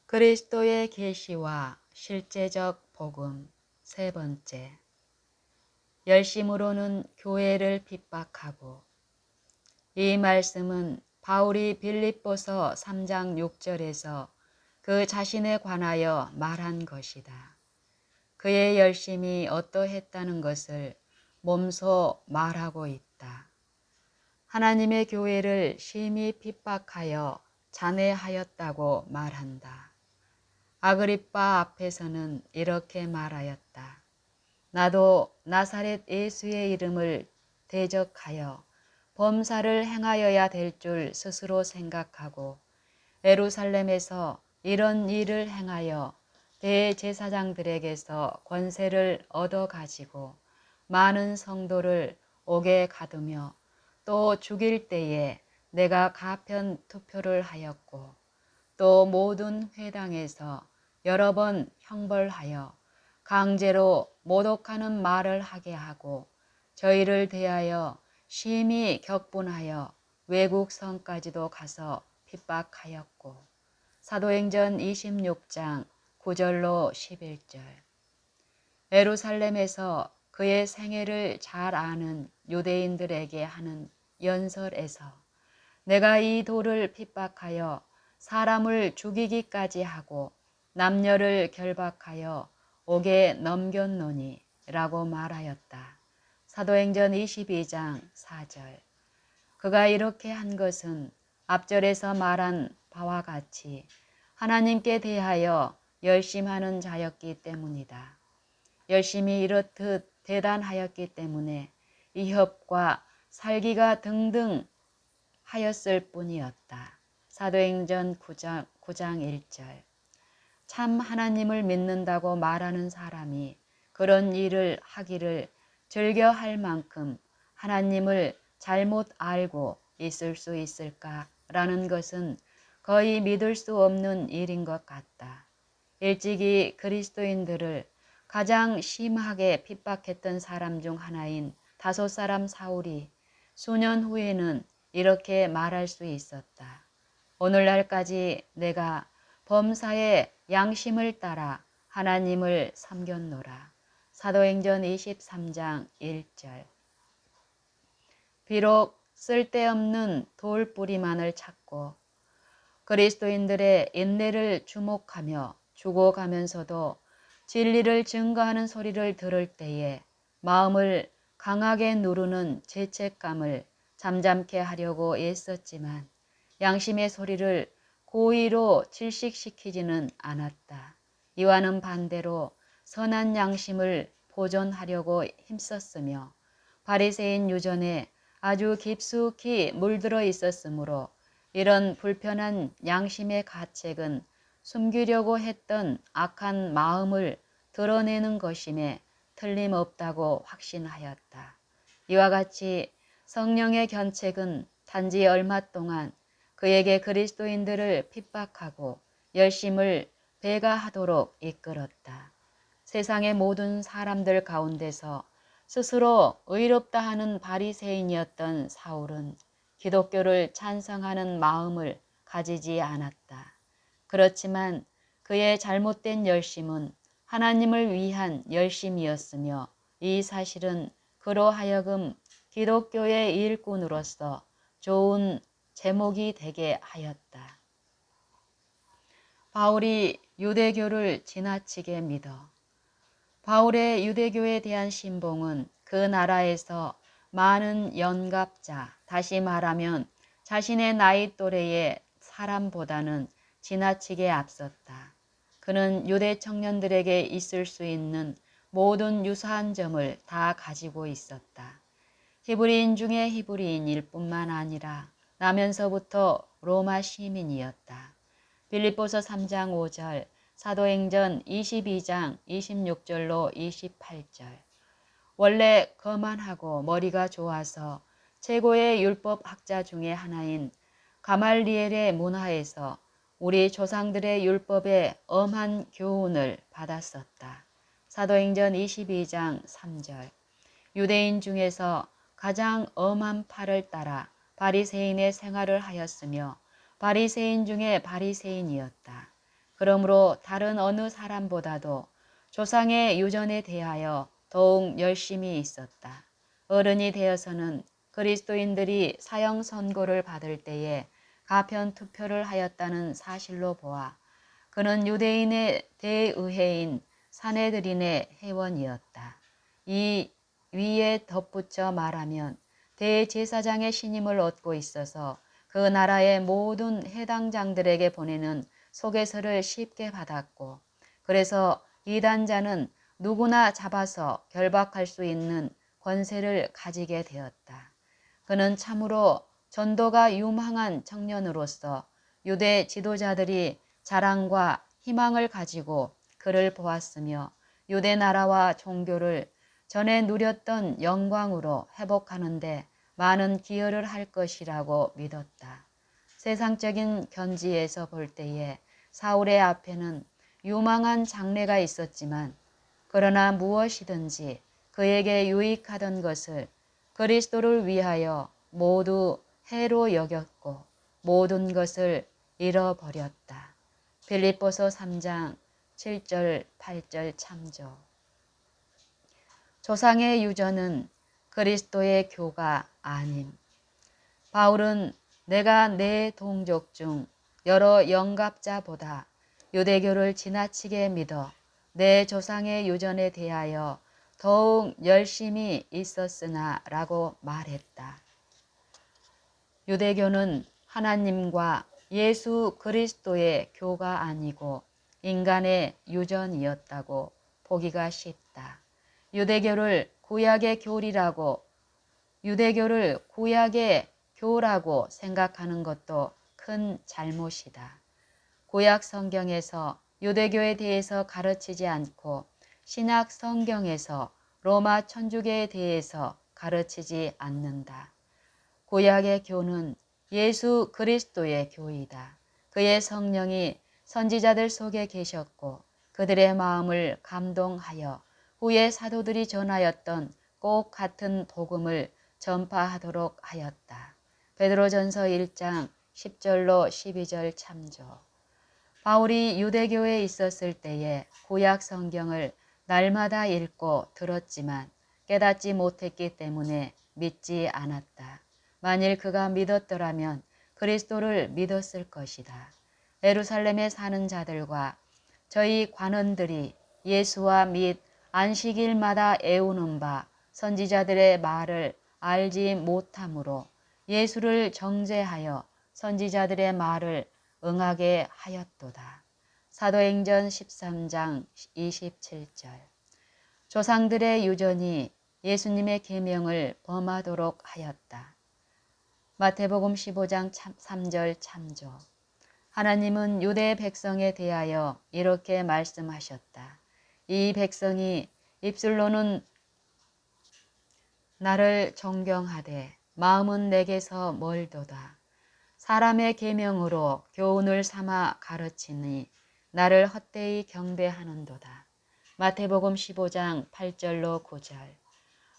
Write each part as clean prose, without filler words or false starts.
그리스도의 계시와 실제적 복음 세 번째. 열심으로는 교회를 핍박하고. 이 말씀은 바울이 빌립보서 3장 6절에서 그 자신에 관하여 말한 것이다. 그의 열심이 어떠했다는 것을 몸소 말하고 있다. 하나님의 교회를 심히 핍박하여 잔해하였다고 말한다. 아그리빠 앞에서는 이렇게 말하였다. 나도 나사렛 예수의 이름을 대적하여 범사를 행하여야 될 줄 스스로 생각하고 예루살렘에서 이런 일을 행하여 대제사장들에게서 권세를 얻어가지고 많은 성도를 옥에 가두며 또 죽일 때에 내가 가편 투표를 하였고 또 모든 회당에서 여러 번 형벌하여 강제로 모독하는 말을 하게 하고 저희를 대하여 심히 격분하여 외국 성까지도 가서 핍박하였고. 사도행전 26장 9절로 11절. 예루살렘에서 그의 생애를 잘 아는 유대인들에게 하는 연설에서 내가 이 돌을 핍박하여 사람을 죽이기까지 하고 남녀를 결박하여 옥에 넘겼노니 라고 말하였다. 사도행전 22장 4절. 그가 이렇게 한 것은 앞절에서 말한 바와 같이 하나님께 대하여 열심하는 자였기 때문이다. 열심히 이렇듯 대단하였기 때문에 이협과 살기가 등등 하였을 뿐이었다. 사도행전 9장 1절. 참 하나님을 믿는다고 말하는 사람이 그런 일을 하기를 즐겨할 만큼 하나님을 잘못 알고 있을 수 있을까라는 것은 거의 믿을 수 없는 일인 것 같다. 일찍이 그리스도인들을 가장 심하게 핍박했던 사람 중 하나인 다소 사람 사울이 수년 후에는 이렇게 말할 수 있었다. 오늘날까지 내가 범사의 양심을 따라 하나님을 섬겼노라. 사도행전 23장 1절. 비록 쓸데없는 돌뿌리만을 찾고 그리스도인들의 인내를 주목하며 죽어가면서도 진리를 증거하는 소리를 들을 때에 마음을 강하게 누르는 죄책감을 잠잠케 하려고 애썼지만 양심의 소리를 고의로 질식시키지는 않았다. 이와는 반대로 선한 양심을 보존하려고 힘썼으며 바리새인 유전에 아주 깊숙이 물들어 있었으므로 이런 불편한 양심의 가책은 숨기려고 했던 악한 마음을 드러내는 것임에 틀림없다고 확신하였다. 이와 같이 성령의 견책은 단지 얼마 동안 그에게 그리스도인들을 핍박하고 열심을 배가하도록 이끌었다. 세상의 모든 사람들 가운데서 스스로 의롭다 하는 바리새인이었던 사울은 기독교를 찬성하는 마음을 가지지 않았다. 그렇지만 그의 잘못된 열심은 하나님을 위한 열심이었으며 이 사실은 그로 하여금 기독교의 일꾼으로서 좋은 제목이 되게 하였다. 바울이 유대교를 지나치게 믿어. 바울의 유대교에 대한 신봉은 그 나라에서 많은 연갑자, 다시 말하면 자신의 나이 또래의 사람보다는 지나치게 앞섰다. 그는 유대 청년들에게 있을 수 있는 모든 유사한 점을 다 가지고 있었다. 히브리인 중에 히브리인일 뿐만 아니라 나면서부터 로마 시민이었다. 빌립보서 3장 5절, 사도행전 22장 26절로 28절. 원래 거만하고 머리가 좋아서 최고의 율법 학자 중에 하나인 가말리엘의 문화에서 우리 조상들의 율법에 엄한 교훈을 받았었다. 사도행전 22장 3절. 유대인 중에서 가장 엄한 팔을 따라 바리새인의 생활을 하였으며 바리새인 중에 바리새인이었다. 그러므로 다른 어느 사람보다도 조상의 유전에 대하여 더욱 열심히 있었다. 어른이 되어서는 그리스도인들이 사형 선고를 받을 때에 가편 투표를 하였다는 사실로 보아 그는 유대인의 대의회인 사내들인의 회원이었다. 이 위에 덧붙여 말하면 대제사장의 신임을 얻고 있어서 그 나라의 모든 해당장들에게 보내는 소개서를 쉽게 받았고, 그래서 이단자는 누구나 잡아서 결박할 수 있는 권세를 가지게 되었다. 그는 참으로 전도가 유망한 청년으로서 유대 지도자들이 자랑과 희망을 가지고 그를 보았으며 유대 나라와 종교를 전에 누렸던 영광으로 회복하는데 많은 기여를 할 것이라고 믿었다. 세상적인 견지에서 볼 때에 사울의 앞에는 유망한 장래가 있었지만 그러나 무엇이든지 그에게 유익하던 것을 그리스도를 위하여 모두 해로 여겼고 모든 것을 잃어버렸다. 빌립보서 3장 7절 8절 참조. 조상의 유전은 그리스도의 교가 아님. 바울은 내가 내 동족 중 여러 영갑자보다 유대교를 지나치게 믿어 내 조상의 유전에 대하여 더욱 열심히 있었으나 라고 말했다. 유대교는 하나님과 예수 그리스도의 교가 아니고 인간의 유전이었다고 보기가 쉽다. 유대교를 구약의 교라고 생각하는 것도 큰 잘못이다. 구약 성경에서 유대교에 대해서 가르치지 않고 신약 성경에서 로마 천주교에 대해서 가르치지 않는다. 구약의 교는 예수 그리스도의 교이다. 그의 성령이 선지자들 속에 계셨고 그들의 마음을 감동하여 후에 사도들이 전하였던 꼭 같은 복음을 전파하도록 하였다. 베드로전서 1장 10절로 12절 참조. 바울이 유대교에 있었을 때에 구약 성경을 날마다 읽고 들었지만 깨닫지 못했기 때문에 믿지 않았다. 만일 그가 믿었더라면 그리스도를 믿었을 것이다. 예루살렘에 사는 자들과 저희 관원들이 예수와 및 안식일마다 애우는 바 선지자들의 말을 알지 못함으로 예수를 정죄하여 선지자들의 말을 응하게 하였도다. 사도행전 13장 27절. 조상들의 유전이 예수님의 계명을 범하도록 하였다. 마태복음 15장 3절 참조. 하나님은 유대 백성에 대하여 이렇게 말씀하셨다. 이 백성이 입술로는 나를 존경하되 마음은 내게서 멀도다. 사람의 계명으로 교훈을 삼아 가르치니 나를 헛되이 경배하는도다. 마태복음 15장 8절로 9절.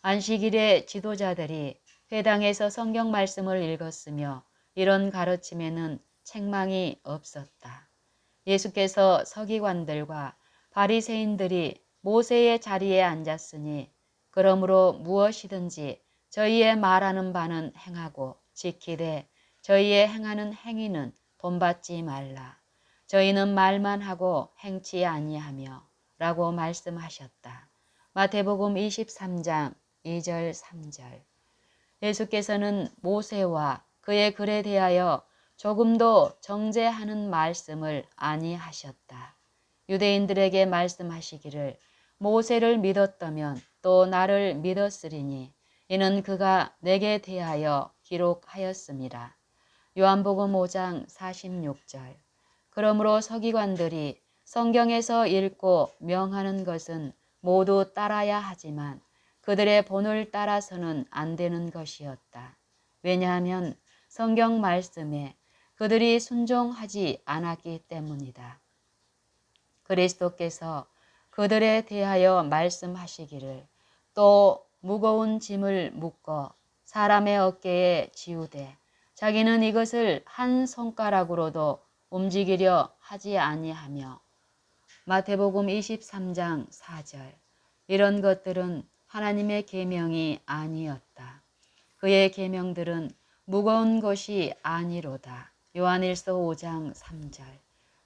안식일에 지도자들이 회당에서 성경 말씀을 읽었으며 이런 가르침에는 책망이 없었다. 예수께서 서기관들과 바리새인들이 모세의 자리에 앉았으니 그러므로 무엇이든지 저희의 말하는 바는 행하고 지키되 저희의 행하는 행위는 본받지 말라. 저희는 말만 하고 행치 아니하며 라고 말씀하셨다. 마태복음 23장 2절 3절. 예수께서는 모세와 그의 글에 대하여 조금도 정죄하는 말씀을 아니하셨다. 유대인들에게 말씀하시기를 모세를 믿었다면 또 나를 믿었으리니 이는 그가 내게 대하여 기록하였습니다. 요한복음 5장 46절. 그러므로 서기관들이 성경에서 읽고 명하는 것은 모두 따라야 하지만 그들의 본을 따라서는 안 되는 것이었다. 왜냐하면 성경 말씀에 그들이 순종하지 않았기 때문이다. 그리스도께서 그들에 대하여 말씀하시기를 또 무거운 짐을 묶어 사람의 어깨에 지우되 자기는 이것을 한 손가락으로도 움직이려 하지 아니하며 마태복음 23장 4절 이런 것들은 하나님의 계명이 아니었다. 그의 계명들은 무거운 것이 아니로다. 요한일서 5장 3절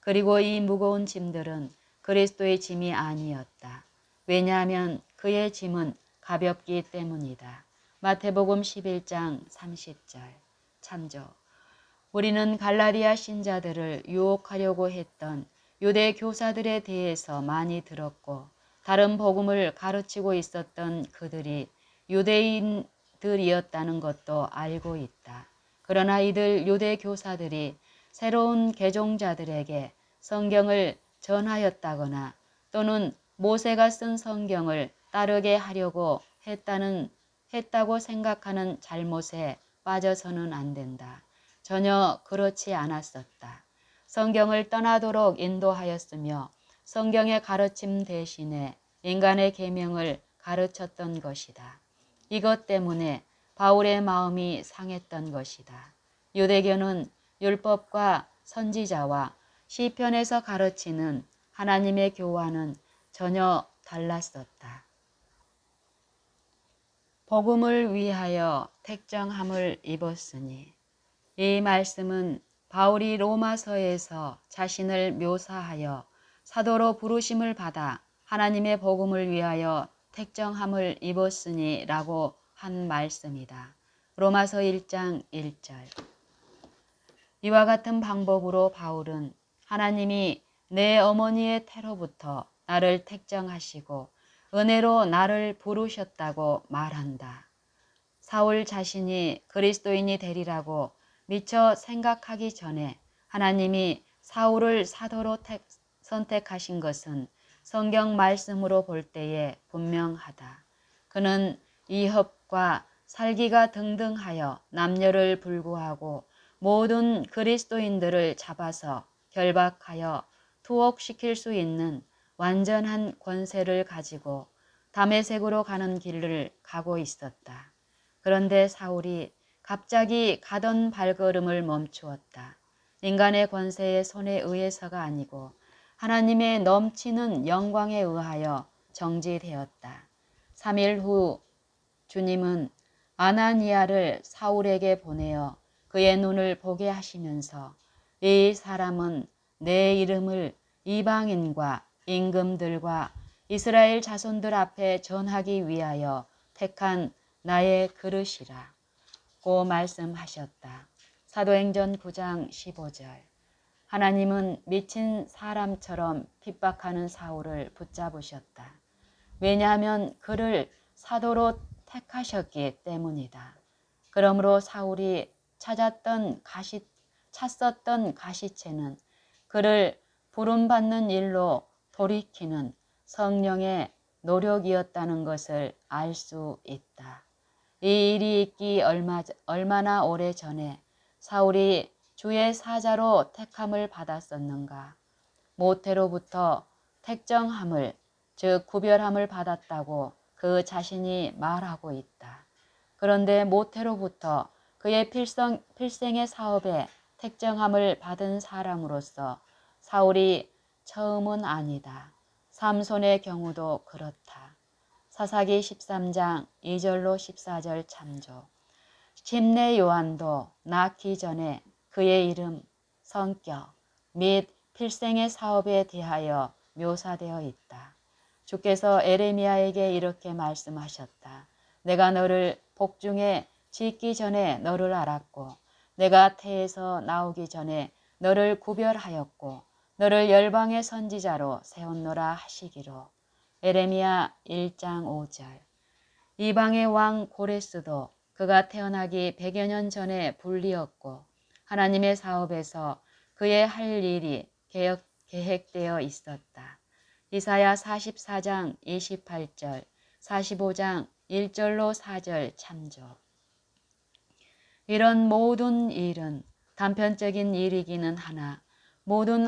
그리고 이 무거운 짐들은 그리스도의 짐이 아니었다. 왜냐하면 그의 짐은 가볍기 때문이다. 마태복음 11장 30절 참조 우리는 갈라디아 신자들을 유혹하려고 했던 유대 교사들에 대해서 많이 들었고 다른 복음을 가르치고 있었던 그들이 유대인들이었다는 것도 알고 있다. 그러나 이들 유대 교사들이 새로운 개종자들에게 성경을 전하였다거나 또는 모세가 쓴 성경을 따르게 하려고 했다고 생각하는 잘못에 빠져서는 안 된다. 전혀 그렇지 않았었다. 성경을 떠나도록 인도하였으며 성경의 가르침 대신에 인간의 계명을 가르쳤던 것이다. 이것 때문에 바울의 마음이 상했던 것이다. 유대교는 율법과 선지자와 시편에서 가르치는 하나님의 교와는 전혀 달랐었다. 복음을 위하여 택정함을 입었으니 이 말씀은 바울이 로마서에서 자신을 묘사하여 사도로 부르심을 받아 하나님의 복음을 위하여 택정함을 입었으니 라고 한 말씀이다. 로마서 1장 1절 이와 같은 방법으로 바울은 하나님이 내 어머니의 태로부터 나를 택정하시고 은혜로 나를 부르셨다고 말한다. 사울 자신이 그리스도인이 되리라고 미처 생각하기 전에 하나님이 사울을 사도로 선택하신 것은 성경 말씀으로 볼 때에 분명하다. 그는 이협과 살기가 등등하여 남녀를 불구하고 모든 그리스도인들을 잡아서 결박하여 투옥시킬 수 있는 완전한 권세를 가지고 다메섹으로 가는 길을 가고 있었다. 그런데 사울이 갑자기 가던 발걸음을 멈추었다. 인간의 권세의 손에 의해서가 아니고 하나님의 넘치는 영광에 의하여 정지되었다. 3일 후 주님은 아나니아를 사울에게 보내어 그의 눈을 보게 하시면서 이 사람은 내 이름을 이방인과 임금들과 이스라엘 자손들 앞에 전하기 위하여 택한 나의 그릇이라 고 말씀하셨다. 사도행전 9장 15절 하나님은 미친 사람처럼 핍박하는 사울을 붙잡으셨다. 왜냐하면 그를 사도로 택하셨기 때문이다. 그러므로 사울이 찾았던 가시채는 그를 부름받는 일로 돌이키는 성령의 노력이었다는 것을 알 수 있다. 이 일이 있기 얼마나 오래 전에 사울이 주의 사자로 택함을 받았었는가. 모태로부터 택정함을 즉 구별함을 받았다고 그 자신이 말하고 있다. 그런데 모태로부터 그의 필생의 사업에 택정함을 받은 사람으로서 사울이 처음은 아니다. 삼손의 경우도 그렇다. 사사기 13장 2절로 14절 참조. 침례 요한도 낳기 전에 그의 이름, 성격 및 필생의 사업에 대하여 묘사되어 있다. 주께서 에레미야에게 이렇게 말씀하셨다. 내가 너를 복중에 짓기 전에 너를 알았고 내가 태에서 나오기 전에 너를 구별하였고 너를 열방의 선지자로 세웠노라 하시기로. 에레미야 1장 5절 이방의 왕 고레스도 그가 태어나기 100여 년 전에 불리었고 하나님의 사업에서 그의 할 일이 계획되어 있었다. 이사야 44장 28절 45장 1절로 4절 참조. 이런 모든 일은 단편적인 일이기는 하나 모두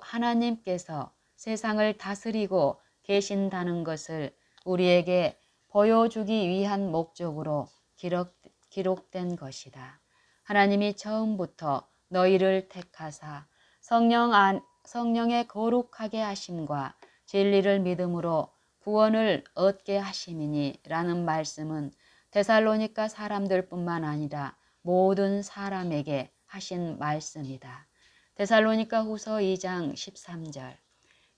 하나님께서 세상을 다스리고 계신다는 것을 우리에게 보여주기 위한 목적으로 기록된 것이다. 하나님이 처음부터 너희를 택하사 성령의 거룩하게 하심과 진리를 믿음으로 구원을 얻게 하심이니 라는 말씀은 데살로니가 사람들뿐만 아니라 모든 사람에게 하신 말씀이다. 데살로니가 후서 2장 13절.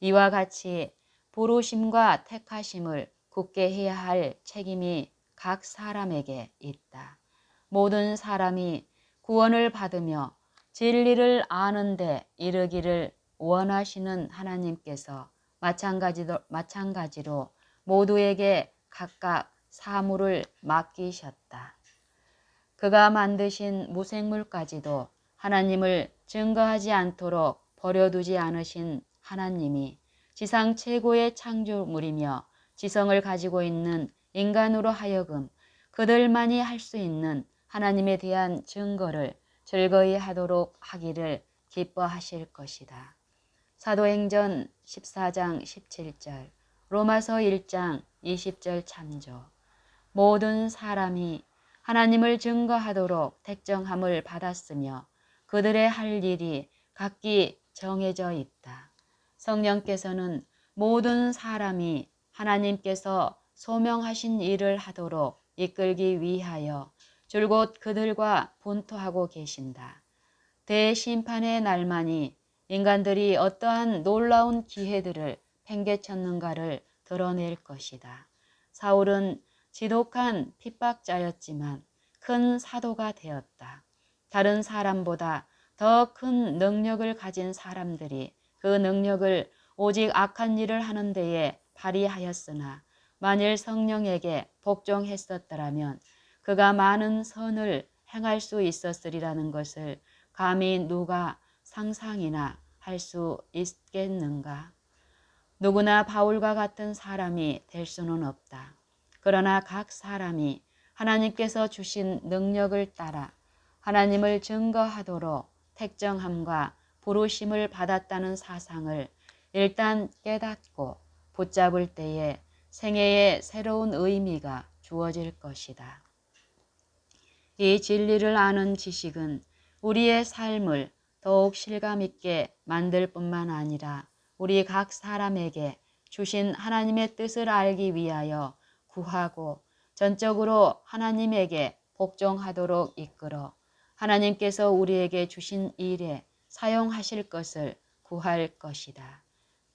이와 같이 부르심과 택하심을 굳게 해야 할 책임이 각 사람에게 있다. 모든 사람이 구원을 받으며 진리를 아는데 이르기를 원하시는 하나님께서 마찬가지로 모두에게 각각 사물을 맡기셨다. 그가 만드신 무생물까지도 하나님을 증거하지 않도록 버려두지 않으신 하나님이 지상 최고의 창조물이며 지성을 가지고 있는 인간으로 하여금 그들만이 할 수 있는 하나님에 대한 증거를 즐거이 하도록 하기를 기뻐하실 것이다. 사도행전 14장 17절, 로마서 1장 20절 참조. 모든 사람이 하나님을 증거하도록 택정함을 받았으며 그들의 할 일이 각기 정해져 있다. 성령께서는 모든 사람이 하나님께서 소명하신 일을 하도록 이끌기 위하여 줄곧 그들과 분투하고 계신다. 대심판의 날만이 인간들이 어떠한 놀라운 기회들을 팽개쳤는가를 드러낼 것이다. 사울은 지독한 핍박자였지만 큰 사도가 되었다. 다른 사람보다 더 큰 능력을 가진 사람들이 그 능력을 오직 악한 일을 하는 데에 발휘하였으나 만일 성령에게 복종했었더라면 그가 많은 선을 행할 수 있었으리라는 것을 감히 누가 상상이나 할 수 있겠는가? 누구나 바울과 같은 사람이 될 수는 없다. 그러나 각 사람이 하나님께서 주신 능력을 따라 하나님을 증거하도록 택정함과 부르심을 받았다는 사상을 일단 깨닫고 붙잡을 때에 생애에 새로운 의미가 주어질 것이다. 이 진리를 아는 지식은 우리의 삶을 더욱 실감 있게 만들 뿐만 아니라 우리 각 사람에게 주신 하나님의 뜻을 알기 위하여 구하고 전적으로 하나님에게 복종하도록 이끌어 하나님께서 우리에게 주신 일에 사용하실 것을 구할 것이다.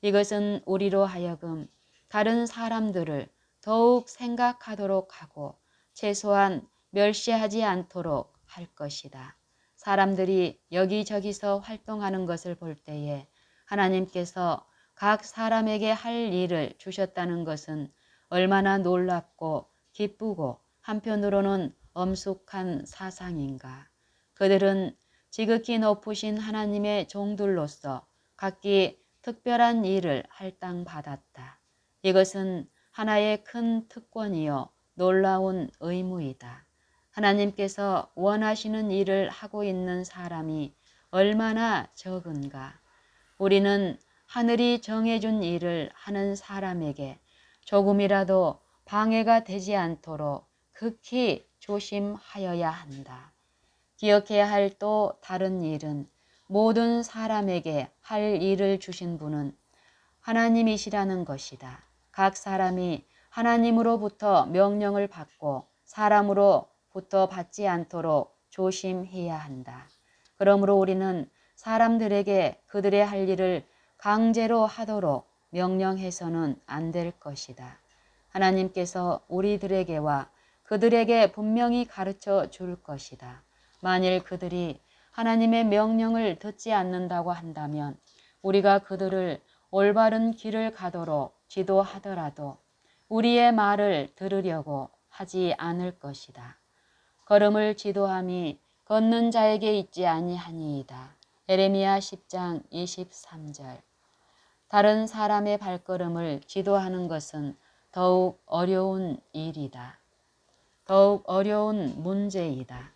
이것은 우리로 하여금 다른 사람들을 더욱 생각하도록 하고 최소한 멸시하지 않도록 할 것이다. 사람들이 여기저기서 활동하는 것을 볼 때에 하나님께서 각 사람에게 할 일을 주셨다는 것은 얼마나 놀랍고 기쁘고 한편으로는 엄숙한 사상인가. 그들은 지극히 높으신 하나님의 종들로서 각기 특별한 일을 할당받았다. 이것은 하나의 큰 특권이요 놀라운 의무이다. 하나님께서 원하시는 일을 하고 있는 사람이 얼마나 적은가. 우리는 하늘이 정해준 일을 하는 사람에게 조금이라도 방해가 되지 않도록 극히 조심하여야 한다. 기억해야 할 또 다른 일은 모든 사람에게 할 일을 주신 분은 하나님이시라는 것이다. 각 사람이 하나님으로부터 명령을 받고 사람으로부터 받지 않도록 조심해야 한다. 그러므로 우리는 사람들에게 그들의 할 일을 강제로 하도록 명령해서는 안 될 것이다. 하나님께서 우리들에게와 그들에게 분명히 가르쳐 줄 것이다. 만일 그들이 하나님의 명령을 듣지 않는다고 한다면 우리가 그들을 올바른 길을 가도록 지도하더라도 우리의 말을 들으려고 하지 않을 것이다. 걸음을 지도함이 걷는 자에게 있지 아니하니이다. 예레미야 10장 23절. 다른 사람의 발걸음을 지도하는 것은 더욱 어려운 일이다. 더욱 어려운 문제이다.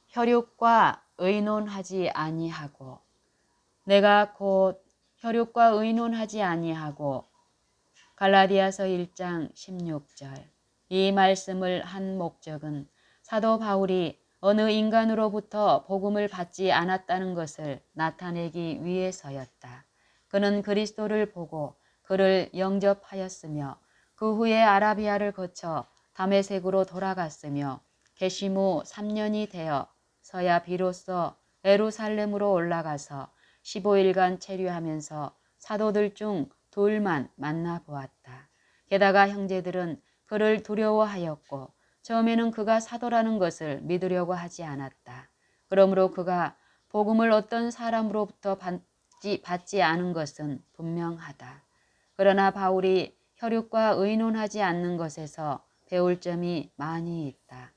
혈육과 의논하지 아니하고 내가 곧 혈육과 의논하지 아니하고 갈라디아서 1장 16절. 이 말씀을 한 목적은 사도 바울이 어느 인간으로부터 복음을 받지 않았다는 것을 나타내기 위해서였다. 그는 그리스도를 보고 그를 영접하였으며 그 후에 아라비아를 거쳐 다메섹으로 돌아갔으며 개심 후 3년이 되어서야 비로소 예루살렘으로 올라가서 15일간 체류하면서 사도들 중 둘만 만나보았다. 게다가 형제들은 그를 두려워하였고 처음에는 그가 사도라는 것을 믿으려고 하지 않았다. 그러므로 그가 복음을 어떤 사람으로부터 받지 않은 것은 분명하다. 그러나 바울이 혈육과 의논하지 않는 것에서 배울 점이 많이 있다.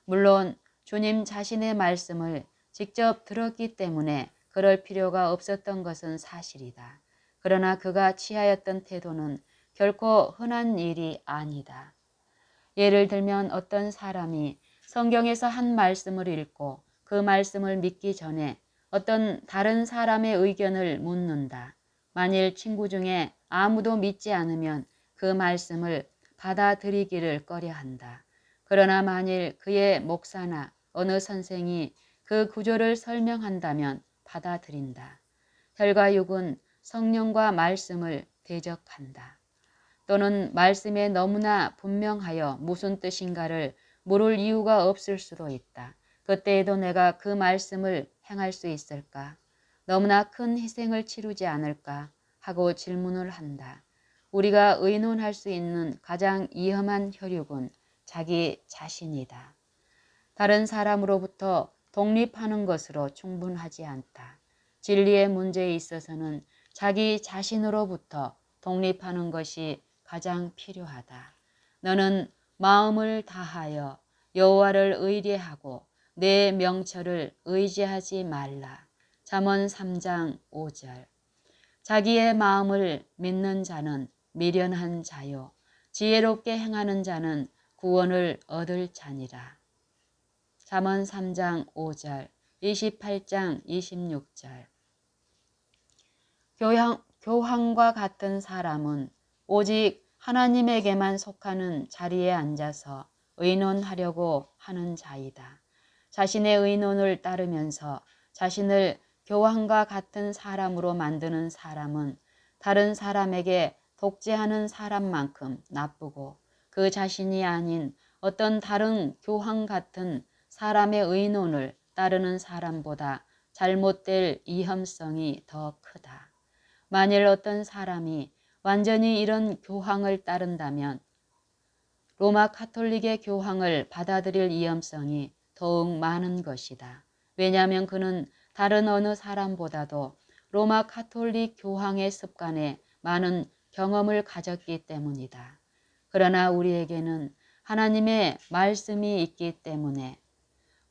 물론 주님 자신의 말씀을 직접 들었기 때문에 그럴 필요가 없었던 것은 사실이다. 그러나 그가 취하였던 태도는 결코 흔한 일이 아니다. 예를 들면 어떤 사람이 성경에서 한 말씀을 읽고 그 말씀을 믿기 전에 어떤 다른 사람의 의견을 묻는다. 만일 친구 중에 아무도 믿지 않으면 그 말씀을 받아들이기를 꺼려한다. 그러나 만일 그의 목사나 어느 선생이 그 구조를 설명한다면 받아들인다. 혈과 육은 성령과 말씀을 대적한다. 또는 말씀에 너무나 분명하여 무슨 뜻인가를 물을 이유가 없을 수도 있다. 그때에도 내가 그 말씀을 행할 수 있을까? 너무나 큰 희생을 치르지 않을까? 하고 질문을 한다. 우리가 의논할 수 있는 가장 위험한 혈육은 자기 자신이다. 다른 사람으로부터 독립하는 것으로 충분하지 않다. 진리의 문제에 있어서는 자기 자신으로부터 독립하는 것이 가장 필요하다. 너는 마음을 다하여 여호와를 의뢰하고 내 명철을 의지하지 말라. 잠언 3장 5절. 자기의 마음을 믿는 자는 미련한 자요 지혜롭게 행하는 자는 구원을 얻을 자니라. 잠언 3장 5절, 28장 26절. 교황과 같은 사람은 오직 하나님에게만 속하는 자리에 앉아서 의논하려고 하는 자이다. 자신의 의논을 따르면서 자신을 교황과 같은 사람으로 만드는 사람은 다른 사람에게 독재하는 사람만큼 나쁘고 그 자신이 아닌 어떤 다른 교황 같은 사람의 의논을 따르는 사람보다 잘못될 위험성이 더 크다. 만일 어떤 사람이 완전히 이런 교황을 따른다면 로마 카톨릭의 교황을 받아들일 위험성이 더욱 많은 것이다. 왜냐하면 그는 다른 어느 사람보다도 로마 카톨릭 교황의 습관에 많은 경험을 가졌기 때문이다. 그러나 우리에게는 하나님의 말씀이 있기 때문에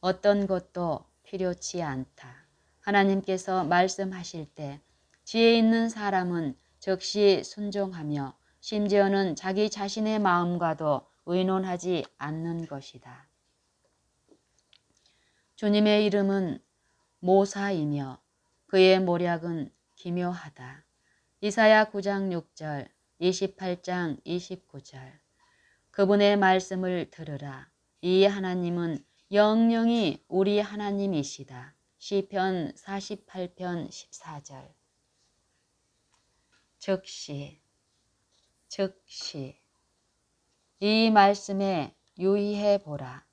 어떤 것도 필요치 않다. 하나님께서 말씀하실 때 지혜 있는 사람은 즉시 순종하며 심지어는 자기 자신의 마음과도 의논하지 않는 것이다. 주님의 이름은 모사이며 그의 모략은 기묘하다. 이사야 9장 6절, 28장 29절. 그분의 말씀을 들으라. 이 하나님은 영영이 우리 하나님이시다. 시편 48편 14절. 즉시 이 말씀에 유의해 보라.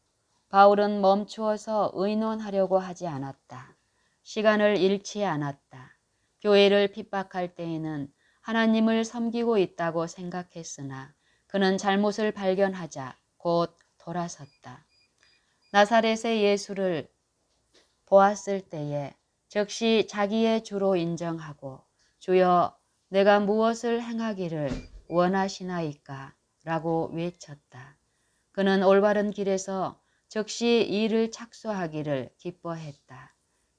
바울은 멈추어서 의논하려고 하지 않았다. 시간을 잃지 않았다. 교회를 핍박할 때에는 하나님을 섬기고 있다고 생각했으나 그는 잘못을 발견하자 곧 돌아섰다. 나사렛의 예수를 보았을 때에 즉시 자기의 주로 인정하고 주여 내가 무엇을 행하기를 원하시나이까? 라고 외쳤다. 그는 올바른 길에서 즉시 이를 착수하기를 기뻐했다.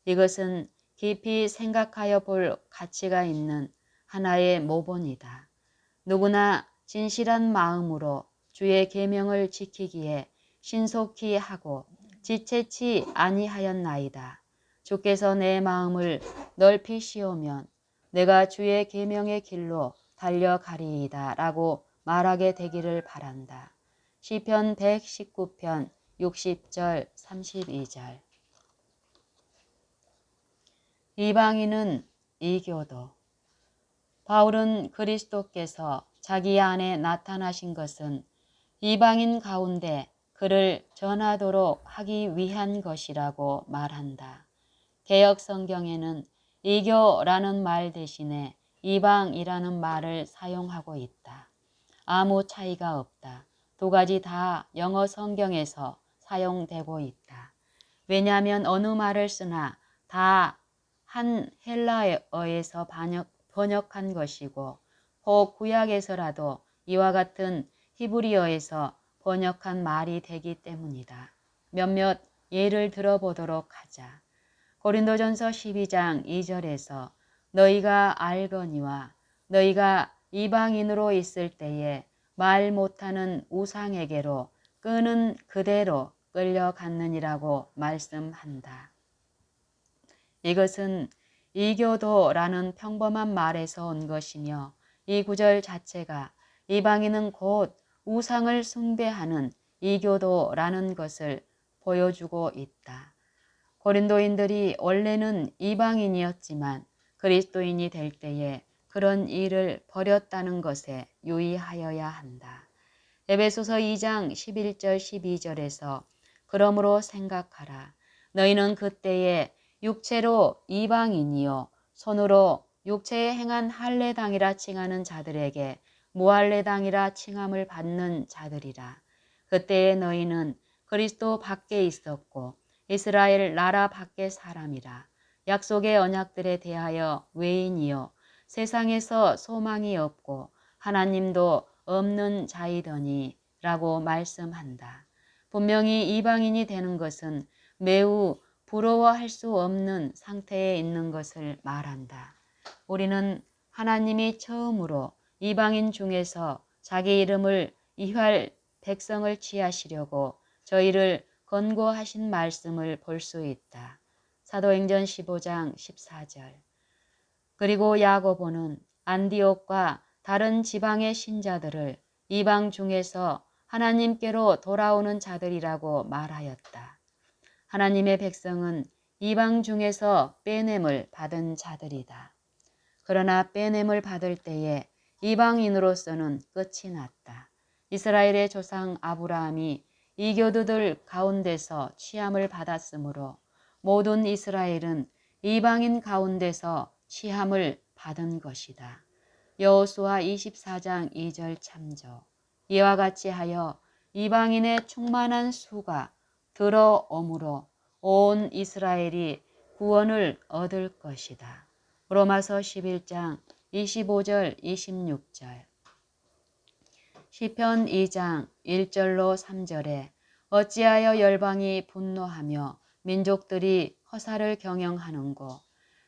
이것은 깊이 생각하여 볼 가치가 있는 하나의 모본이다. 누구나 진실한 마음으로 주의 계명을 지키기에 신속히 하고 지체치 아니하였나이다. 주께서 내 마음을 넓히시오면 내가 주의 계명의 길로 달려가리이다 라고 말하게 되기를 바란다. 시편 119편 60절 32절. 이방인은 이교도. 바울은 그리스도께서 자기 안에 나타나신 것은 이방인 가운데 그를 전하도록 하기 위한 것이라고 말한다. 개역 성경에는 이교라는 말 대신에 이방이라는 말을 사용하고 있다. 아무 차이가 없다. 두 가지 다 영어 성경에서 사용되고 있다. 왜냐하면 어느 말을 쓰나 다 한 헬라어에서 번역한 것이고 혹 구약에서라도 이와 같은 히브리어에서 번역한 말이 되기 때문이다. 몇몇 예를 들어보도록 하자. 고린도전서 12장 2절에서 너희가 알거니와 너희가 이방인으로 있을 때에 말 못하는 우상에게로 끄는 그대로 끌려갔느니라고 말씀한다. 이것은 이교도라는 평범한 말에서 온 것이며 이 구절 자체가 이방인은 곧 우상을 숭배하는 이교도라는 것을 보여주고 있다. 고린도인들이 원래는 이방인이었지만 그리스도인이 될 때에 그런 일을 버렸다는 것에 유의하여야 한다. 에베소서 2장 11절 12절에서 그러므로 생각하라. 너희는 그때에 육체로 이방인이요 손으로 육체에 행한 할례당이라 칭하는 자들에게 무할례당이라 칭함을 받는 자들이라. 그때에 너희는 그리스도 밖에 있었고 이스라엘 나라 밖의 사람이라. 약속의 언약들에 대하여 외인이요 세상에서 소망이 없고 하나님도 없는 자이더니 라고 말씀한다. 분명히 이방인이 되는 것은 매우 부러워할 수 없는 상태에 있는 것을 말한다. 우리는 하나님이 처음으로 이방인 중에서 자기 이름을 이활 백성을 취하시려고 저희를 권고하신 말씀을 볼 수 있다. 사도행전 15장 14절. 그리고 야고보는 안디옥과 다른 지방의 신자들을 이방 중에서 하나님께로 돌아오는 자들이라고 말하였다. 하나님의 백성은 이방 중에서 빼냄을 받은 자들이다. 그러나 빼냄을 받을 때에 이방인으로서는 끝이 났다. 이스라엘의 조상 아브라함이 이교도들 가운데서 취함을 받았으므로 모든 이스라엘은 이방인 가운데서 취함을 받은 것이다. 여호수아 24장 2절 참조. 이와 같이 하여 이방인의 충만한 수가 들어오므로 온 이스라엘이 구원을 얻을 것이다. 로마서 11장 25절 26절. 시편 2장 1절로 3절에 어찌하여 열방이 분노하며 민족들이 허사를 경영하는고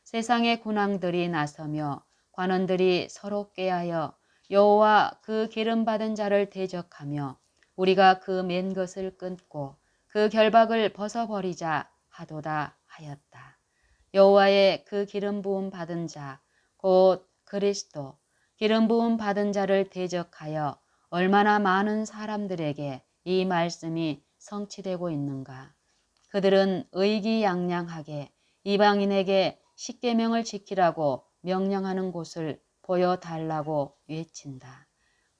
세상의 군왕들이 나서며 관원들이 서로 꾀하여 여호와 그 기름받은 자를 대적하며 우리가 그 맨 것을 끊고 그 결박을 벗어버리자 하도다 하였다. 여호와의 그 기름 부음 받은 자 곧 그리스도 기름 부음 받은 자를 대적하여 얼마나 많은 사람들에게 이 말씀이 성취되고 있는가. 그들은 의기양양하게 이방인에게 십계명을 지키라고 명령하는 곳을 보여달라고 외친다.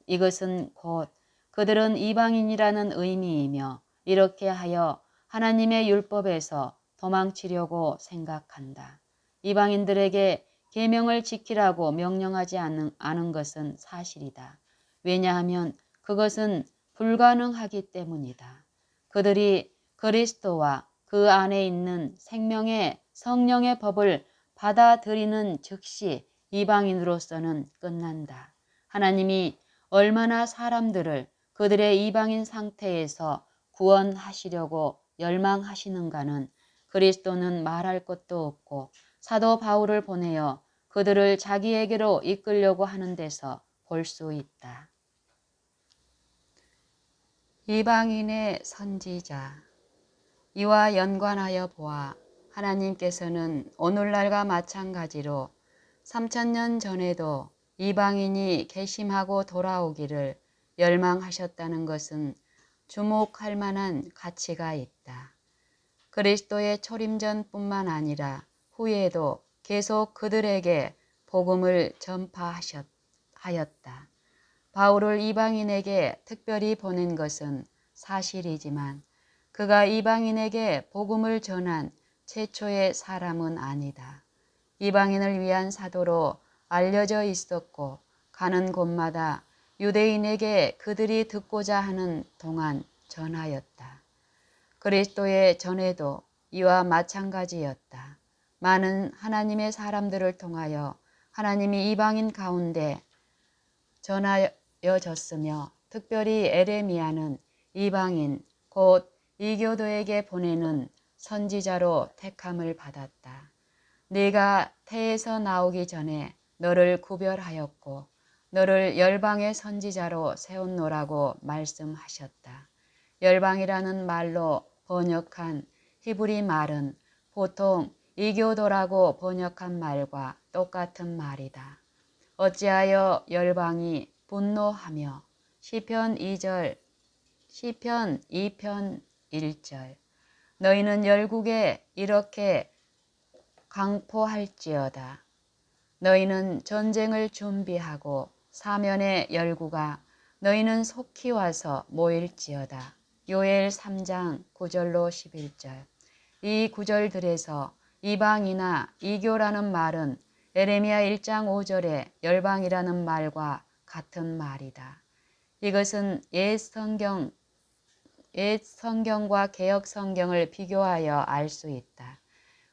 이것은 곧 그들은 이방인이라는 의미이며 이렇게 하여 하나님의 율법에서 도망치려고 생각한다. 이방인들에게 계명을 지키라고 명령하지 않은 것은 사실이다. 왜냐하면 그것은 불가능하기 때문이다. 그들이 그리스도와 그 안에 있는 생명의 성령의 법을 받아들이는 즉시 이방인으로서는 끝난다. 하나님이 얼마나 사람들을 그들의 이방인 상태에서 구원하시려고 열망하시는가는 그리스도는 말할 것도 없고 사도 바울을 보내어 그들을 자기에게로 이끌려고 하는 데서 볼 수 있다. 이방인의 선지자. 이와 연관하여 보아 하나님께서는 오늘날과 마찬가지로 3000년 전에도 이방인이 괘씸하고 돌아오기를 열망하셨다는 것은 주목할 만한 가치가 있다. 그리스도의 초림전뿐만 아니라 후에도 계속 그들에게 복음을 전파하였다. 바울을 이방인에게 특별히 보낸 것은 사실이지만 그가 이방인에게 복음을 전한 최초의 사람은 아니다. 이방인을 위한 사도로 알려져 있었고 가는 곳마다 유대인에게 그들이 듣고자 하는 동안 전하였다. 그리스도의 전에도 이와 마찬가지였다. 많은 하나님의 사람들을 통하여 하나님이 이방인 가운데 전하여졌으며 특별히 에레미야는 이방인 곧 이교도에게 보내는 선지자로 택함을 받았다. 네가 태에서 나오기 전에 너를 구별하였고 너를 열방의 선지자로 세웠노라고 말씀하셨다. 열방이라는 말로 번역한 히브리 말은 보통 이교도라고 번역한 말과 똑같은 말이다. 어찌하여 열방이 분노하며 시편 2편 1절 너희는 열국에 이렇게 강포할지어다. 너희는 전쟁을 준비하고 사면의 열국아 너희는 속히 와서 모일지어다. 요엘 3장 9절로 11절 이 구절들에서 이방이나 이교라는 말은 에레미야 1장 5절의 열방이라는 말과 같은 말이다. 이것은 옛 성경과 개역 성경을 비교하여 알 수 있다.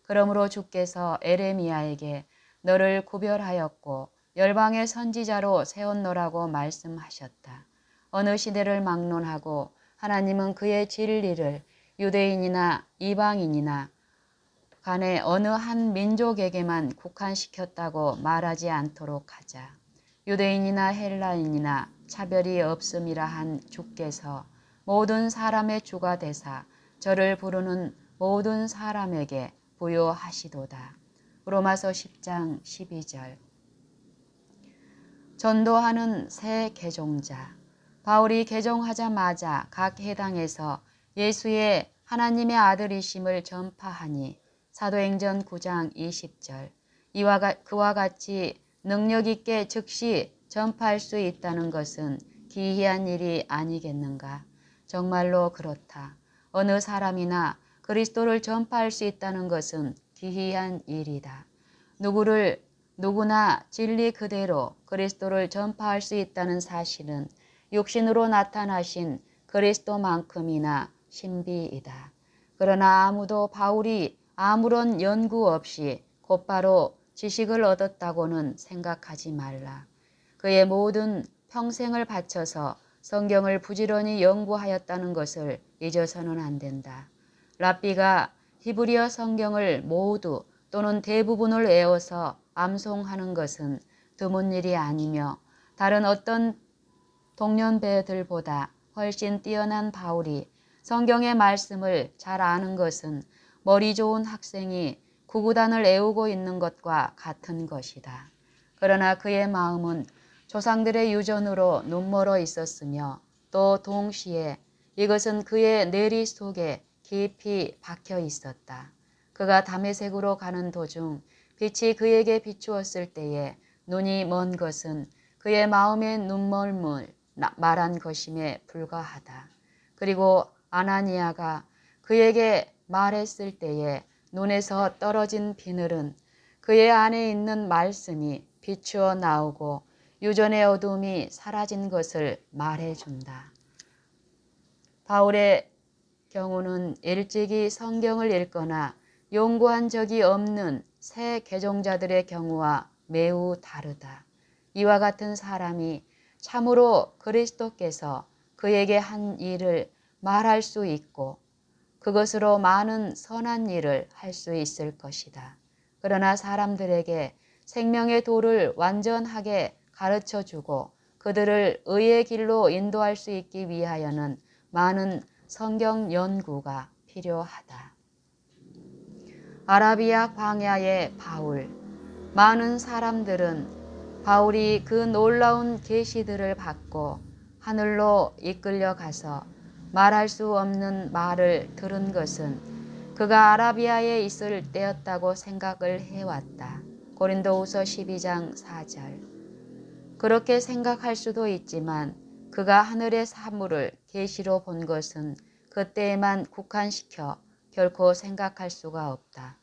그러므로 주께서 에레미야에게 너를 구별하였고 열방의 선지자로 세웠노라고 말씀하셨다. 어느 시대를 막론하고 하나님은 그의 진리를 유대인이나 이방인이나 간에 어느 한 민족에게만 국한시켰다고 말하지 않도록 하자. 유대인이나 헬라인이나 차별이 없음이라 한 주께서 모든 사람의 주가 되사 저를 부르는 모든 사람에게 부요하시도다. 로마서 10장 12절 전도하는 새 개종자 바울이 개종하자마자 각 해당에서 예수의 하나님의 아들이심을 전파하니 사도행전 9장 20절 그와 같이 능력 있게 즉시 전파할 수 있다는 것은 기이한 일이 아니겠는가. 정말로 그렇다. 어느 사람이나 그리스도를 전파할 수 있다는 것은 기이한 일이다. 누구나 진리 그대로 그리스도를 전파할 수 있다는 사실은 육신으로 나타나신 그리스도만큼이나 신비이다. 그러나 아무도 바울이 아무런 연구 없이 곧바로 지식을 얻었다고는 생각하지 말라. 그의 모든 평생을 바쳐서 성경을 부지런히 연구하였다는 것을 잊어서는 안 된다. 랍비가 히브리어 성경을 모두 또는 대부분을 외워서 암송하는 것은 드문 일이 아니며 다른 어떤 동년배들보다 훨씬 뛰어난 바울이 성경의 말씀을 잘 아는 것은 머리 좋은 학생이 구구단을 외우고 있는 것과 같은 것이다. 그러나 그의 마음은 조상들의 유전으로 눈멀어 있었으며 또 동시에 이것은 그의 뇌리 속에 깊이 박혀 있었다. 그가 다메섹으로 가는 도중 빛이 그에게 비추었을 때에 눈이 먼 것은 그의 마음의 눈멀물 말한 것임에 불과하다. 그리고 아나니아가 그에게 말했을 때에 눈에서 떨어진 비늘은 그의 안에 있는 말씀이 비추어 나오고 유전의 어둠이 사라진 것을 말해준다. 바울의 경우는 일찍이 성경을 읽거나 연구한 적이 없는 새 개종자들의 경우와 매우 다르다. 이와 같은 사람이 참으로 그리스도께서 그에게 한 일을 말할 수 있고 그것으로 많은 선한 일을 할 수 있을 것이다. 그러나 사람들에게 생명의 도를 완전하게 가르쳐주고 그들을 의의 길로 인도할 수 있기 위하여는 많은 성경 연구가 필요하다. 아라비아 광야의 바울. 많은 사람들은 바울이 그 놀라운 계시들을 받고 하늘로 이끌려 가서 말할 수 없는 말을 들은 것은 그가 아라비아에 있을 때였다고 생각을 해왔다. 고린도후서 12장 4절. 그렇게 생각할 수도 있지만 그가 하늘의 사물을 계시로 본 것은 그때에만 국한시켜 결코 생각할 수가 없다.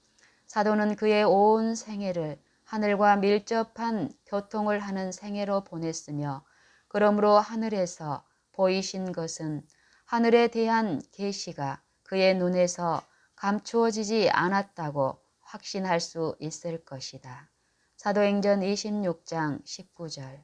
사도는 그의 온 생애를 하늘과 밀접한 교통을 하는 생애로 보냈으며 그러므로 하늘에서 보이신 것은 하늘에 대한 계시가 그의 눈에서 감추어지지 않았다고 확신할 수 있을 것이다. 사도행전 26장 19절.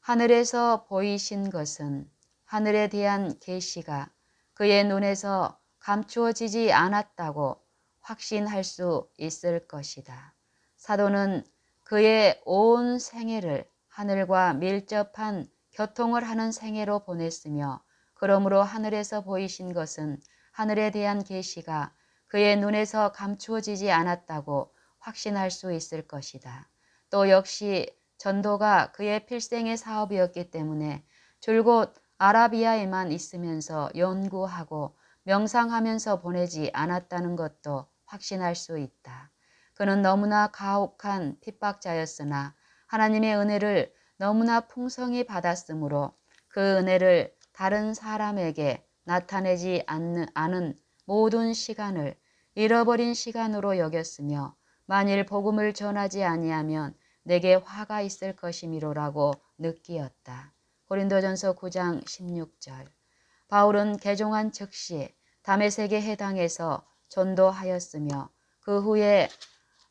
하늘에서 보이신 것은 하늘에 대한 계시가 그의 눈에서 감추어지지 않았다고 확신할 수 있을 것이다. 사도는 그의 온 생애를 하늘과 밀접한 교통을 하는 생애로 보냈으며 그러므로 하늘에서 보이신 것은 하늘에 대한 계시가 그의 눈에서 감추어지지 않았다고 확신할 수 있을 것이다. 또 역시 전도가 그의 필생의 사업이었기 때문에 줄곧 아라비아에만 있으면서 연구하고 명상하면서 보내지 않았다는 것도 확신할 수 있다. 그는 너무나 가혹한 핍박자였으나 하나님의 은혜를 너무나 풍성히 받았으므로 그 은혜를 다른 사람에게 나타내지 않은 모든 시간을 잃어버린 시간으로 여겼으며 만일 복음을 전하지 아니하면 내게 화가 있을 것이미로라고 느끼었다. 고린도전서 9장 16절. 바울은 개종한 즉시 다메섹에 해당해서 전도하였으며 그 후에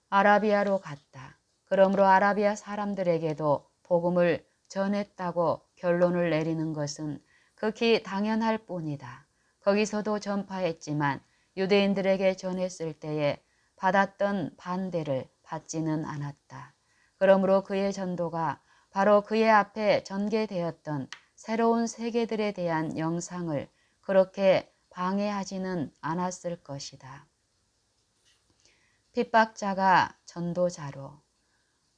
아라비아로 갔다. 그러므로 아라비아 사람들에게도 복음을 전했다고 결론을 내리는 것은 극히 당연할 뿐이다. 거기서도 전파했지만 유대인들에게 전했을 때에 받았던 반대를 받지는 않았다. 그러므로 그의 전도가 바로 그의 앞에 전개되었던 새로운 세계들에 대한 영상을 그렇게 방해하지는 않았을 것이다. 핍박자가 전도자로.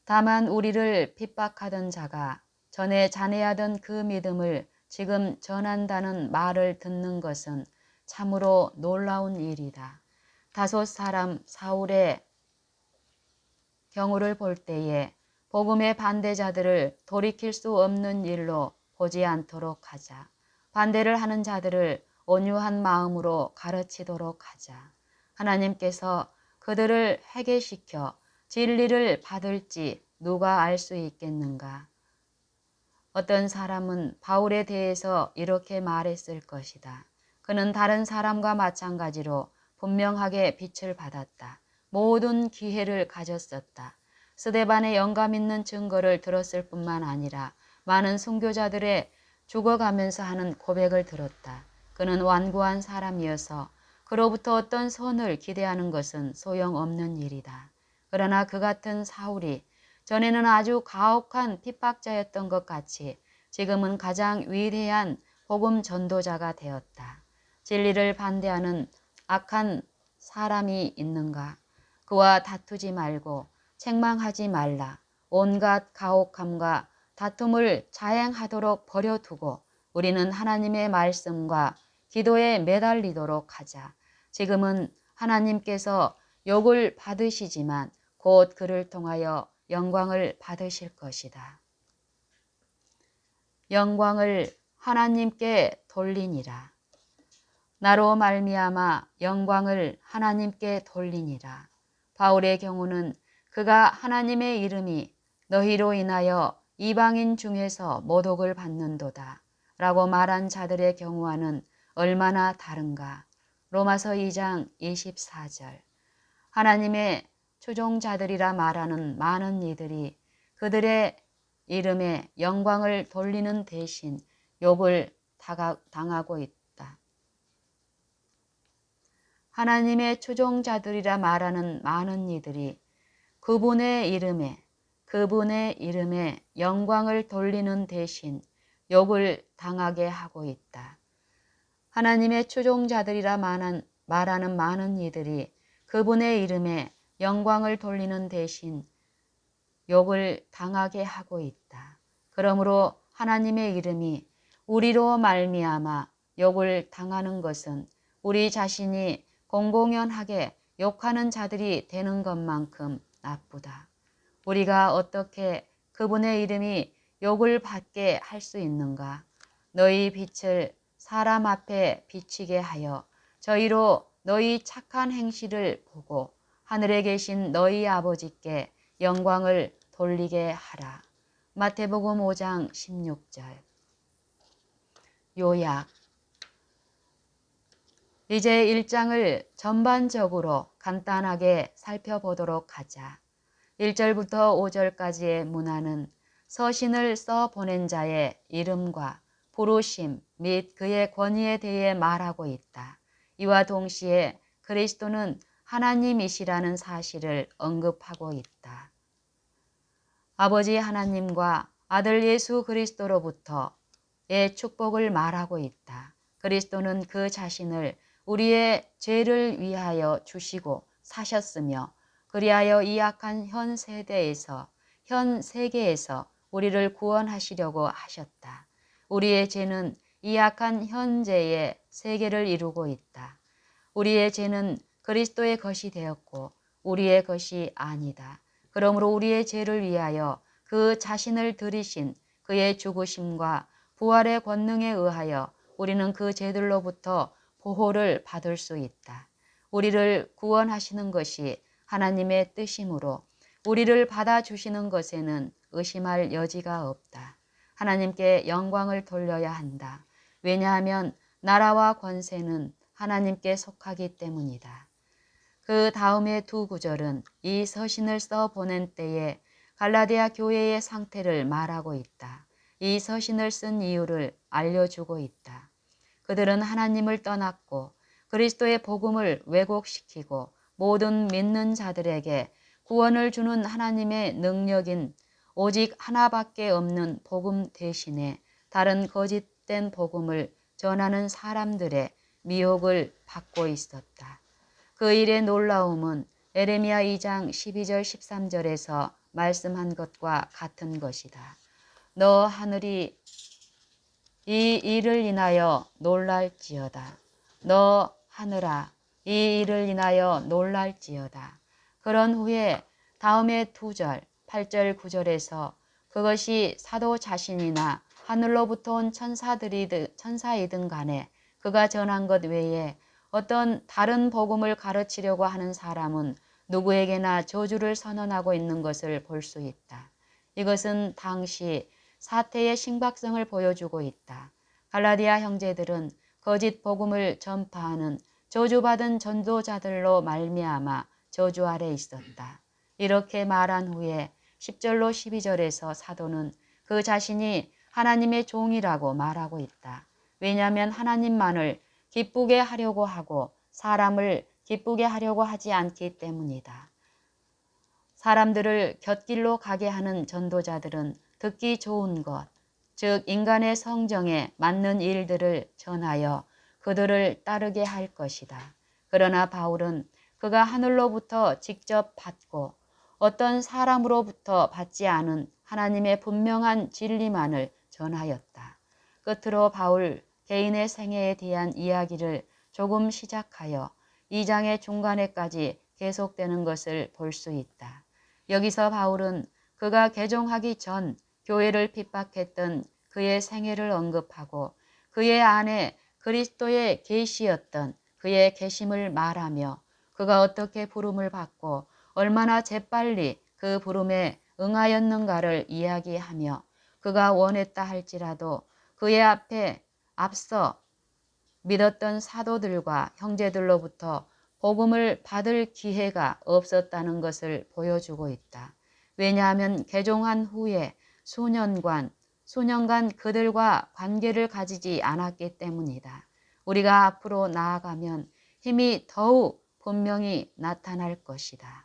다만 우리를 핍박하던 자가 전에 잔해하던 그 믿음을 지금 전한다는 말을 듣는 것은 참으로 놀라운 일이다. 다섯 사람 사울의 경우를 볼 때에 복음의 반대자들을 돌이킬 수 없는 일로 보지 않도록 하자. 반대를 하는 자들을 온유한 마음으로 가르치도록 하자. 하나님께서 그들을 회개시켜 진리를 받을지 누가 알 수 있겠는가? 어떤 사람은 바울에 대해서 이렇게 말했을 것이다. 그는 다른 사람과 마찬가지로 분명하게 빛을 받았다. 모든 기회를 가졌었다. 스데반의 영감 있는 증거를 들었을 뿐만 아니라 많은 순교자들의 죽어가면서 하는 고백을 들었다. 그는 완고한 사람이어서 그로부터 어떤 선을 기대하는 것은 소용없는 일이다. 그러나 그 같은 사울이 전에는 아주 가혹한 핍박자였던 것 같이 지금은 가장 위대한 복음 전도자가 되었다. 진리를 반대하는 악한 사람이 있는가? 그와 다투지 말고 책망하지 말라. 온갖 가혹함과 다툼을 자행하도록 버려두고 우리는 하나님의 말씀과 기도에 매달리도록 하자. 지금은 하나님께서 욕을 받으시지만 곧 그를 통하여 영광을 받으실 것이다. 영광을 하나님께 돌리니라. 나로 말미암아 영광을 하나님께 돌리니라. 바울의 경우는 그가 하나님의 이름이 너희로 인하여 이방인 중에서 모독을 받는도다 라고 말한 자들의 경우와는 얼마나 다른가. 로마서 2장 24절. 하나님의 추종자들이라 말하는 많은 이들이 그들의 이름에 영광을 돌리는 대신 욕을 당하고 있다. 하나님의 추종자들이라 말하는 많은 이들이 그분의 이름에 영광을 돌리는 대신 욕을 당하게 하고 있다. 하나님의 추종자들이라 말하는 많은 이들이 그분의 이름에 영광을 돌리는 대신 욕을 당하게 하고 있다. 그러므로 하나님의 이름이 우리로 말미암아 욕을 당하는 것은 우리 자신이 공공연하게 욕하는 자들이 되는 것만큼 나쁘다. 우리가 어떻게 그분의 이름이 욕을 받게 할 수 있는가? 너희 빛을 사람 앞에 비치게 하여 저희로 너희 착한 행실을 보고 하늘에 계신 너희 아버지께 영광을 돌리게 하라. 마태복음 5장 16절. 요약. 이제 1장을 전반적으로 간단하게 살펴보도록 하자. 1절부터 5절까지의 문화는 서신을 써 보낸 자의 이름과 부르심 및 그의 권위에 대해 말하고 있다. 이와 동시에 그리스도는 하나님이시라는 사실을 언급하고 있다. 아버지 하나님과 아들 예수 그리스도로부터의 축복을 말하고 있다. 그리스도는 그 자신을 우리의 죄를 위하여 주시고 사셨으며 그리하여 이 악한 현 세계에서 우리를 구원하시려고 하셨다. 우리의 죄는 이 악한 현재의 세계를 이루고 있다. 우리의 죄는 그리스도의 것이 되었고 우리의 것이 아니다. 그러므로 우리의 죄를 위하여 그 자신을 들이신 그의 죽으심과 부활의 권능에 의하여 우리는 그 죄들로부터 보호를 받을 수 있다. 우리를 구원하시는 것이 하나님의 뜻이므로 우리를 받아주시는 것에는 의심할 여지가 없다. 하나님께 영광을 돌려야 한다. 왜냐하면 나라와 권세는 하나님께 속하기 때문이다. 그 다음의 두 구절은 이 서신을 써 보낸 때에 갈라디아 교회의 상태를 말하고 있다. 이 서신을 쓴 이유를 알려주고 있다. 그들은 하나님을 떠났고 그리스도의 복음을 왜곡시키고 모든 믿는 자들에게 구원을 주는 하나님의 능력인 오직 하나밖에 없는 복음 대신에 다른 거짓된 복음을 전하는 사람들의 미혹을 받고 있었다. 그 일의 놀라움은 에레미야 2장 12절 13절에서 말씀한 것과 같은 것이다. 너 하늘이 이 일을 인하여 놀랄지어다. 너 하늘아 이 일을 인하여 놀랄지어다. 그런 후에 다음의 2절 8절 9절에서 그것이 사도 자신이나 하늘로부터 온 천사이든 간에 그가 전한 것 외에 어떤 다른 복음을 가르치려고 하는 사람은 누구에게나 저주를 선언하고 있는 것을 볼 수 있다. 이것은 당시 사태의 심각성을 보여주고 있다. 갈라디아 형제들은 거짓 복음을 전파하는 저주받은 전도자들로 말미암아 저주 아래 있었다. 이렇게 말한 후에 10절로 12절에서 사도는 그 자신이 하나님의 종이라고 말하고 있다. 왜냐하면 하나님만을 기쁘게 하려고 하고 사람을 기쁘게 하려고 하지 않기 때문이다. 사람들을 곁길로 가게 하는 전도자들은 듣기 좋은 것, 즉 인간의 성정에 맞는 일들을 전하여 그들을 따르게 할 것이다. 그러나 바울은 그가 하늘로부터 직접 받고 어떤 사람으로부터 받지 않은 하나님의 분명한 진리만을 전하였다. 끝으로 바울 개인의 생애에 대한 이야기를 조금 시작하여 2장의 중간에까지 계속되는 것을 볼 수 있다. 여기서 바울은 그가 개종하기 전 교회를 핍박했던 그의 생애를 언급하고 그의 안에 그리스도의 계시였던 그의 계심을 말하며 그가 어떻게 부름을 받고 얼마나 재빨리 그 부름에 응하였는가를 이야기하며 그가 원했다 할지라도 그의 앞서 믿었던 사도들과 형제들로부터 복음을 받을 기회가 없었다는 것을 보여주고 있다. 왜냐하면 개종한 후에 수년간 그들과 관계를 가지지 않았기 때문이다. 우리가 앞으로 나아가면 힘이 더욱 분명히 나타날 것이다.